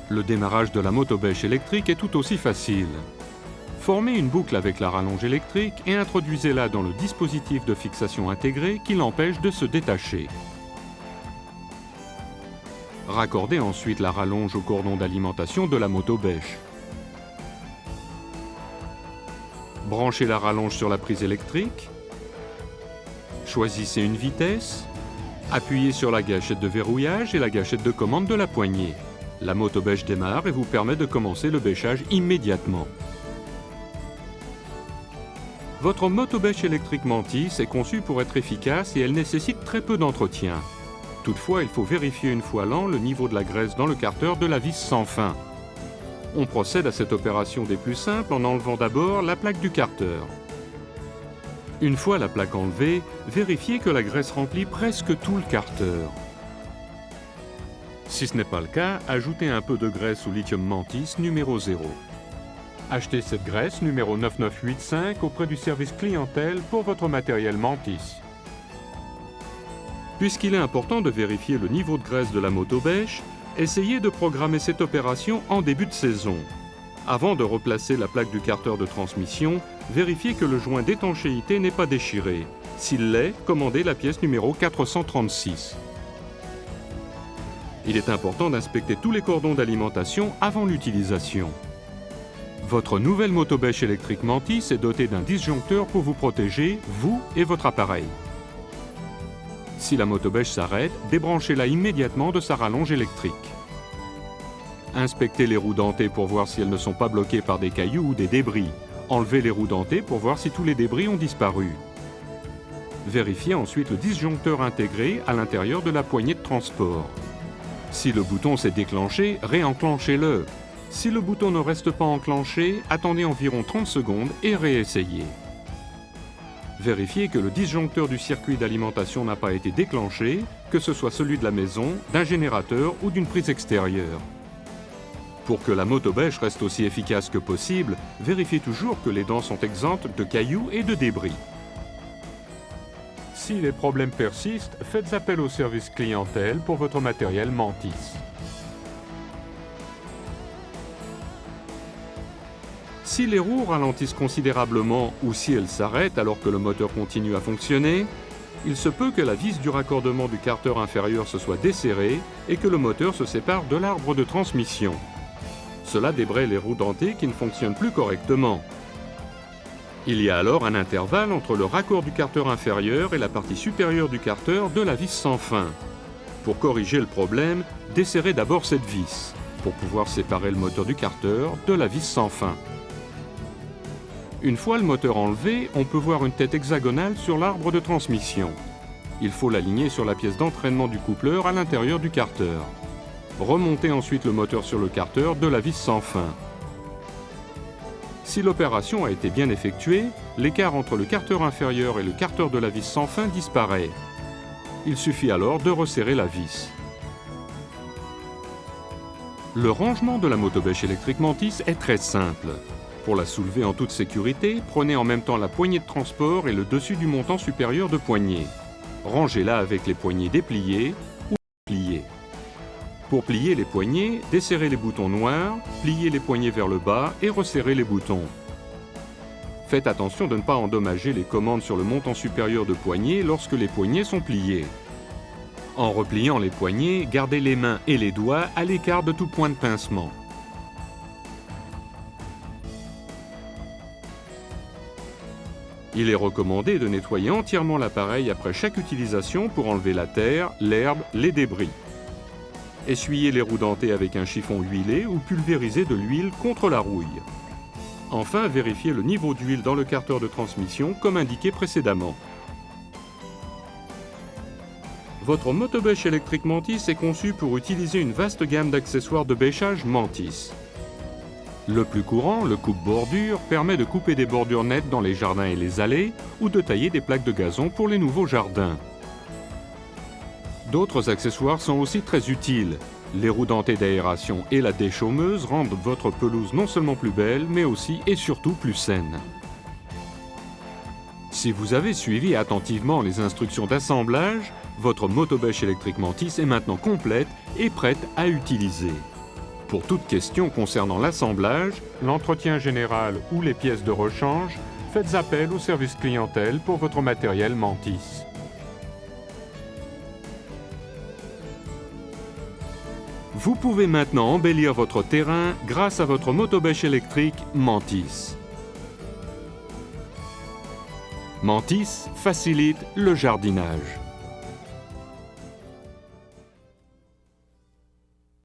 Le démarrage de la motobêche électrique est tout aussi facile. Formez une boucle avec la rallonge électrique et introduisez-la dans le dispositif de fixation intégré qui l'empêche de se détacher. Raccordez ensuite la rallonge au cordon d'alimentation de la motobêche. Branchez la rallonge sur la prise électrique. Choisissez une vitesse. Appuyez sur la gâchette de verrouillage et la gâchette de commande de la poignée. La motobêche démarre et vous permet de commencer le bêchage immédiatement. Votre motobêche électrique Mantis est conçue pour être efficace et elle nécessite très peu d'entretien. Toutefois, il faut vérifier une fois l'an le niveau de la graisse dans le carter de la vis sans fin. On procède à cette opération des plus simples en enlevant d'abord la plaque du carter. Une fois la plaque enlevée, vérifiez que la graisse remplit presque tout le carter. Si ce n'est pas le cas, ajoutez un peu de graisse au lithium Mantis numéro 0. Achetez cette graisse numéro 9985 auprès du service clientèle pour votre matériel Mantis. Puisqu'il est important de vérifier le niveau de graisse de la motobêche, essayez de programmer cette opération en début de saison. Avant de replacer la plaque du carter de transmission, vérifiez que le joint d'étanchéité n'est pas déchiré. S'il l'est, commandez la pièce numéro 436. Il est important d'inspecter tous les cordons d'alimentation avant l'utilisation. Votre nouvelle motobêche électrique Mantis est dotée d'un disjoncteur pour vous protéger, vous et votre appareil. Si la motobêche s'arrête, débranchez-la immédiatement de sa rallonge électrique. Inspectez les roues dentées pour voir si elles ne sont pas bloquées par des cailloux ou des débris. Enlevez les roues dentées pour voir si tous les débris ont disparu. Vérifiez ensuite le disjoncteur intégré à l'intérieur de la poignée de transport. Si le bouton s'est déclenché, réenclenchez-le. Si le bouton ne reste pas enclenché, attendez environ 30 secondes et réessayez. Vérifiez que le disjoncteur du circuit d'alimentation n'a pas été déclenché, que ce soit celui de la maison, d'un générateur ou d'une prise extérieure. Pour que la motobêche reste aussi efficace que possible, vérifiez toujours que les dents sont exemptes de cailloux et de débris. Si les problèmes persistent, faites appel au service clientèle pour votre matériel Mantis. Si les roues ralentissent considérablement ou si elles s'arrêtent alors que le moteur continue à fonctionner, il se peut que la vis du raccordement du carter inférieur se soit desserrée et que le moteur se sépare de l'arbre de transmission. Cela débraye les roues dentées qui ne fonctionnent plus correctement. Il y a alors un intervalle entre le raccord du carter inférieur et la partie supérieure du carter de la vis sans fin. Pour corriger le problème, desserrez d'abord cette vis, pour pouvoir séparer le moteur du carter de la vis sans fin. Une fois le moteur enlevé, on peut voir une tête hexagonale sur l'arbre de transmission. Il faut l'aligner sur la pièce d'entraînement du coupleur à l'intérieur du carter. Remontez ensuite le moteur sur le carter de la vis sans fin. Si l'opération a été bien effectuée, l'écart entre le carter inférieur et le carter de la vis sans fin disparaît. Il suffit alors de resserrer la vis. Le rangement de la motobêche électrique Mantis est très simple. Pour la soulever en toute sécurité, prenez en même temps la poignée de transport et le dessus du montant supérieur de poignée. Rangez-la avec les poignées dépliées ou pliées. Pour plier les poignées, desserrez les boutons noirs, pliez les poignées vers le bas et resserrez les boutons. Faites attention de ne pas endommager les commandes sur le montant supérieur de poignée lorsque les poignées sont pliées. En repliant les poignées, gardez les mains et les doigts à l'écart de tout point de pincement. Il est recommandé de nettoyer entièrement l'appareil après chaque utilisation pour enlever la terre, l'herbe, les débris. Essuyez les roues dentées avec un chiffon huilé ou pulvérisez de l'huile contre la rouille. Enfin, vérifiez le niveau d'huile dans le carter de transmission comme indiqué précédemment. Votre motobêche électrique Mantis est conçue pour utiliser une vaste gamme d'accessoires de bêchage Mantis. Le plus courant, le coupe-bordure, permet de couper des bordures nettes dans les jardins et les allées ou de tailler des plaques de gazon pour les nouveaux jardins. D'autres accessoires sont aussi très utiles. Les roues dentées d'aération et la déchaumeuse rendent votre pelouse non seulement plus belle, mais aussi et surtout plus saine. Si vous avez suivi attentivement les instructions d'assemblage, votre motobêche électrique Mantis est maintenant complète et prête à utiliser. Pour toute question concernant l'assemblage, l'entretien général ou les pièces de rechange, faites appel au service clientèle pour votre matériel Mantis. Vous pouvez maintenant embellir votre terrain grâce à votre motobêche électrique Mantis. Mantis facilite le jardinage.